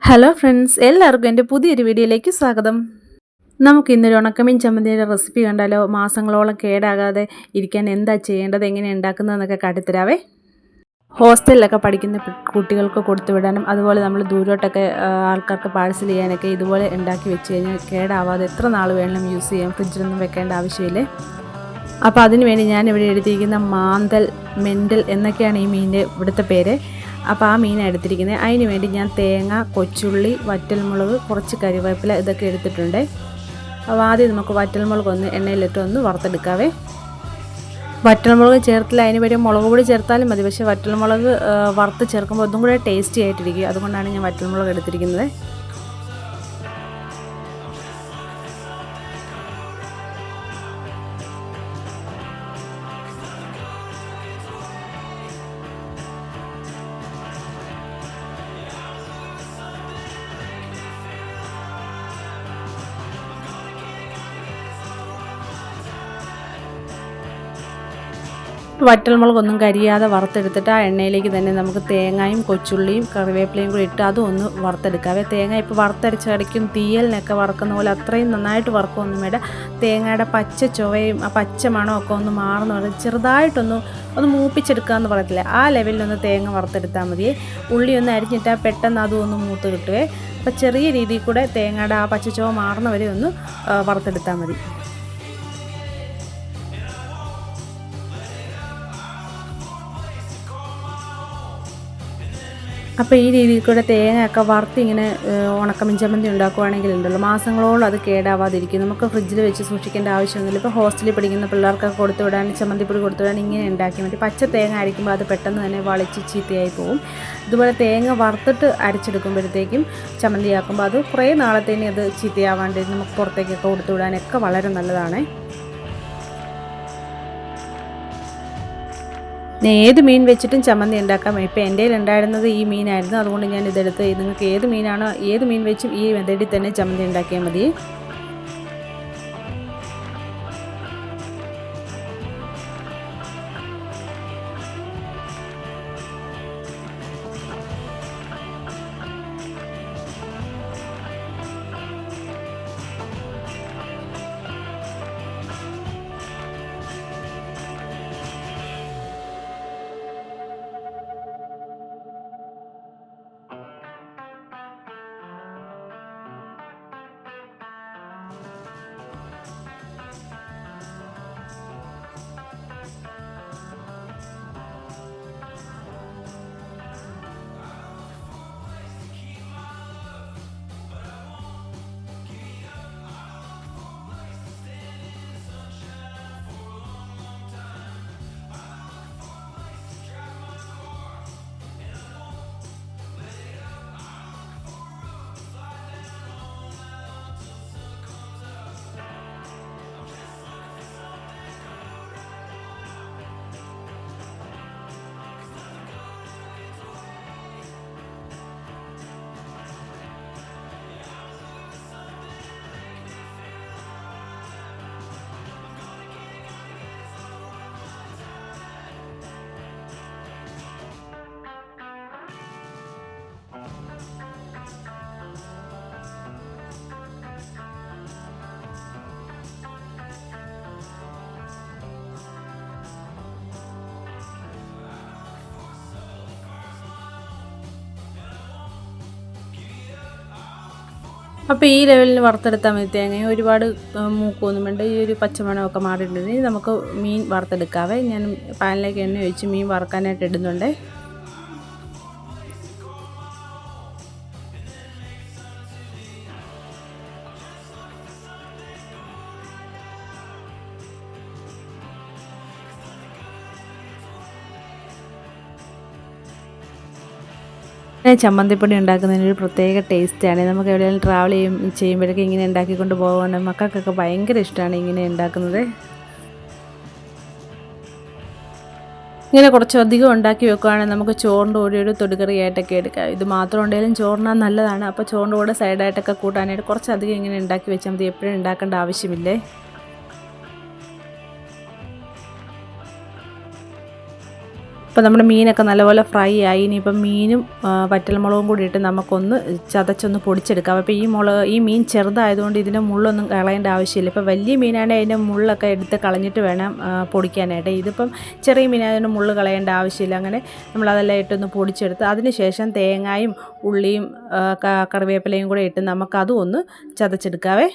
Hello friends, എല്ലാവർക്കും എൻ്റെ പുതിയൊരു വീഡിയോയിലേക്ക് സ്വാഗതം. നമുക്ക് ഇന്നൊരു ഉണക്കമീൻ ചമ്മന്തിയുടെ റെസിപ്പി കണ്ടാലോ? മാസങ്ങളോളം കേടാകാതെ ഇരിക്കാൻ എന്താ ചെയ്യേണ്ടത്, എങ്ങനെ ഉണ്ടാക്കുന്നതെന്നൊക്കെ കാട്ടിത്തരാവേ. ഹോസ്റ്റലിലൊക്കെ പഠിക്കുന്ന കുട്ടികൾക്ക് കൊടുത്തു വിടാനും അതുപോലെ നമ്മൾ ദൂരോട്ടൊക്കെ ആൾക്കാർക്ക് പാഴ്സൽ ചെയ്യാനൊക്കെ ഇതുപോലെ ഉണ്ടാക്കി വെച്ച് കഴിഞ്ഞാൽ കേടാവാതെ എത്ര നാൾ വേണമെങ്കിലും യൂസ് ചെയ്യാം. ഫ്രിഡ്ജിലൊന്നും വെക്കേണ്ട ആവശ്യമില്ലേ. അപ്പോൾ അതിന് വേണ്ടി ഞാൻ ഇവിടെ എഴുതിയിരിക്കുന്ന മാന്തൽ, മെൻ്റൽ എന്നൊക്കെയാണ് ഈ മീനിൻ്റെ ഇവിടുത്തെ പേര്. അപ്പോൾ ആ മീനാണ് എടുത്തിരിക്കുന്നത്. അതിന് വേണ്ടി ഞാൻ തേങ്ങ, കൊച്ചുള്ളി, വറ്റൽമുളക്, കുറച്ച് കറിവേപ്പില ഇതൊക്കെ എടുത്തിട്ടുണ്ട്. അപ്പോൾ ആദ്യം നമുക്ക് വറ്റൽമുളക് ഒന്ന് എണ്ണയിലിട്ട് ഒന്ന് വറുത്തെടുക്കാവേ. വറ്റൽമുളക് ചേർത്തില്ല, അതിന് പകരം മുളക് പൊടി ചേർത്താലും മതി. പക്ഷേ വറ്റൽമുളക് വറുത്ത് ചേർക്കുമ്പോൾ ഒന്നും കൂടെ ടേസ്റ്റി ആയിട്ടിരിക്കും. അതുകൊണ്ടാണ് ഞാൻ വറ്റൽമുളക് എടുത്തിരിക്കുന്നത്. വറ്റൽമുളകൊന്നും കരിയാതെ വറുത്തെടുത്തിട്ട് ആ എണ്ണയിലേക്ക് തന്നെ നമുക്ക് തേങ്ങയും കൊച്ചുള്ളിയും കറിവേപ്പിലയും കൂടി ഇട്ട് അതും ഒന്ന് വറുത്തെടുക്കാവേ. തേങ്ങ ഇപ്പോൾ വറുത്തരച്ച് കടിക്കും തീയലിനൊക്കെ വറുക്കുന്ന പോലെ അത്രയും നന്നായിട്ട് വറുക്കൊന്നും വേണ്ട. തേങ്ങയുടെ പച്ച ചുവയും ആ പച്ച മണമൊക്കെ ഒന്ന് മാറുന്ന പോലെ ചെറുതായിട്ടൊന്ന് മൂപ്പിച്ചെടുക്കുക എന്ന് പറയത്തില്ലേ, ആ ലെവലിലൊന്ന് തേങ്ങ വറുത്തെടുത്താൽ മതിയേ. ഉള്ളി ഒന്ന് അരിഞ്ഞിട്ടാൽ പെട്ടെന്ന് അതും ഒന്ന് മൂത്ത് കിട്ടുവേ. അപ്പോൾ ചെറിയ രീതിയിൽ കൂടെ തേങ്ങയുടെ ആ പച്ചച്ചുവ മാറുന്നവരെ ഒന്ന് വറുത്തെടുത്താൽ മതി. അപ്പോൾ ഈ രീതിയിൽ കൂടെ തേങ്ങയൊക്കെ വറുത്ത് ഇങ്ങനെ ഉണക്കമീൻ ചമ്മന്തി ഉണ്ടാക്കുവാണെങ്കിലുണ്ടല്ലോ മാസങ്ങളോളം അത് കേടാവാതിരിക്കും. നമുക്ക് ഫ്രിഡ്ജിൽ വെച്ച് സൂക്ഷിക്കേണ്ട ആവശ്യമൊന്നുമില്ല. ഇപ്പോൾ ഹോസ്റ്റലിൽ പഠിക്കുന്ന പിള്ളേർക്കൊക്കെ കൊടുത്തു വിടാൻ, ചമ്മന്തിപ്പൊടി കൊടുത്തു വിടാൻ ഇങ്ങനെ ഉണ്ടാക്കി മതി. പച്ച തേങ്ങ അരയ്ക്കുമ്പോൾ അത് പെട്ടെന്ന് തന്നെ വളിച്ച് ചീത്തയായി പോകും. ഇതുപോലെ തേങ്ങ വറുത്തിട്ട് അരച്ചെടുക്കുമ്പോഴത്തേക്കും ചമ്മന്തിയാക്കുമ്പോൾ അത് കുറേ നാളത്തേന് അത് ചീത്തയാവാണ്ട് നമുക്ക് പുറത്തേക്കൊക്കെ കൊടുത്തു വിടാനൊക്കെ വളരെ നല്ലതാണ്. ഏത് മീൻ വെച്ചിട്ടും ചമ്മന്തി ഉണ്ടാക്കാം. ഇപ്പോൾ എൻ്റെ കയ്യിൽ ഉണ്ടായിരുന്നത് ഈ മീനായിരുന്നു, അതുകൊണ്ട് ഞാൻ ഇതെടുത്ത്. നിങ്ങൾക്ക് ഏത് മീനാണോ, ഏത് മീൻ വെച്ചും ഈ മെത്തേഡിൽ തന്നെ ചമ്മന്തി ഉണ്ടാക്കിയാൽ മതി. അപ്പോൾ ഈ ലെവലിൽ വറുത്തെടുത്താൽ മതി. തേങ്ങ ഒരുപാട് മൂക്കൊന്നും വേണ്ട. ഈ ഒരു പച്ചമണമൊക്കെ മാറിയിട്ടുണ്ടെങ്കിൽ നമുക്ക് മീൻ വറുത്തെടുക്കാവേ. ഞാൻ പാനിലേക്ക് എണ്ണ ഒഴിച്ച് മീൻ വറുക്കാനായിട്ട് ഇടുന്നുണ്ട്. ചമ്മന്തിപ്പൊടി ഉണ്ടാക്കുന്നതിനൊരു പ്രത്യേക ടേസ്റ്റാണ്. നമുക്ക് എവിടെയെങ്കിലും ട്രാവൽ ചെയ്യുമ്പോഴൊക്കെ ഇങ്ങനെ ഉണ്ടാക്കിക്കൊണ്ട് പോകാൻ മക്കൾക്കൊക്കെ ഭയങ്കര ഇഷ്ടമാണ് ഇങ്ങനെ ഉണ്ടാക്കുന്നത്. ഇങ്ങനെ കുറച്ചധികം ഉണ്ടാക്കി വെക്കുകയാണെങ്കിൽ നമുക്ക് ചോറിൻ്റെ കൂടെ ഒരു തൊടുകറിയായിട്ടൊക്കെ എടുക്കാം. ഇത് മാത്രം ഉണ്ടെങ്കിലും ചോറിനാൻ നല്ലതാണ്. അപ്പോൾ ചോറിൻ്റെ കൂടെ സൈഡായിട്ടൊക്കെ കൂട്ടാനായിട്ട് കുറച്ചധികം ഇങ്ങനെ ഉണ്ടാക്കി വെച്ചാൽ മതി. എപ്പോഴും ഉണ്ടാക്കേണ്ട ആവശ്യമില്ലേ. അപ്പോൾ നമ്മുടെ മീനൊക്കെ നല്ലപോലെ ഫ്രൈ ആയി. ഇനിയിപ്പം മീനും വറ്റൽമുളകും കൂടി ഇട്ട് നമുക്കൊന്ന് ചതച്ചൊന്ന് പൊടിച്ചെടുക്കാം. അപ്പോൾ ഈ മീൻ ചെറുതായതുകൊണ്ട് ഇതിൻ്റെ മുള്ളൊന്നും കളയേണ്ട ആവശ്യമില്ല. ഇപ്പോൾ വലിയ മീനാണെങ്കിൽ അതിൻ്റെ മുള്ളൊക്കെ എടുത്ത് കളഞ്ഞിട്ട് വേണം പൊടിക്കാനായിട്ട്. ഇതിപ്പം ചെറിയ മീനായതുകൊണ്ട് മുള്ള് കളയേണ്ട ആവശ്യമില്ല. അങ്ങനെ നമ്മളതെല്ലാം ഇട്ടൊന്ന് പൊടിച്ചെടുത്ത് അതിന് ശേഷം തേങ്ങയും ഉള്ളിയും കറിവേപ്പിലയും കൂടെ ഇട്ട് നമുക്കതും ഒന്ന് ചതച്ചെടുക്കാവേ.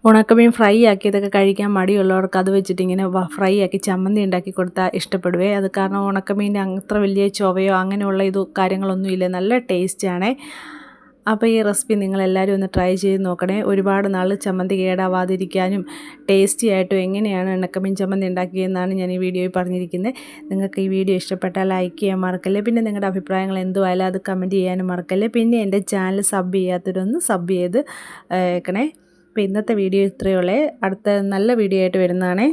ഉണക്കമീൻ ഫ്രൈ ആക്കിയതൊക്കെ കഴിക്കാൻ മടിയുള്ളവർക്ക് അത് വെച്ചിട്ട് ഇങ്ങനെ ഫ്രൈ ആക്കി ചമ്മന്തി ഉണ്ടാക്കി കൊടുത്താൽ ഇഷ്ടപ്പെടുവേ. അത് കാരണം ഉണക്കമീൻ അത്ര വലിയ ചൊവയോ അങ്ങനെയുള്ള കാര്യങ്ങളൊന്നുമില്ല, നല്ല ടേസ്റ്റാണേ. അപ്പോൾ ഈ റെസിപ്പി നിങ്ങളെല്ലാവരും ഒന്ന് ട്രൈ ചെയ്ത് നോക്കണേ. ഒരുപാട് നാൾ ചമ്മന്തി കേടാവാതിരിക്കാനും ടേസ്റ്റി ആയിട്ടും എങ്ങനെയാണ് ഉണക്കമീൻ ചമ്മന്തി ഉണ്ടാക്കിയതെന്നാണ് ഞാൻ ഈ വീഡിയോയിൽ പറഞ്ഞിരിക്കുന്നത്. നിങ്ങൾക്ക് ഈ വീഡിയോ ഇഷ്ടപ്പെട്ടാൽ ലൈക്ക് ചെയ്യാൻ മറക്കല്ലേ. പിന്നെ നിങ്ങളുടെ അഭിപ്രായങ്ങൾ എന്തുമായാലും അത് കമൻറ്റ് ചെയ്യാനും മറക്കല്ലേ. പിന്നെ എൻ്റെ ചാനൽ സബ് ചെയ്യാത്തവരൊന്ന് സബ് ചെയ്ത് വെക്കണേ. അപ്പോൾ ഇന്നത്തെ വീഡിയോ ഇത്രയേ ഉള്ളൂ. അടുത്ത നല്ല വീഡിയോ ആയിട്ട് വരുന്നതാണേ.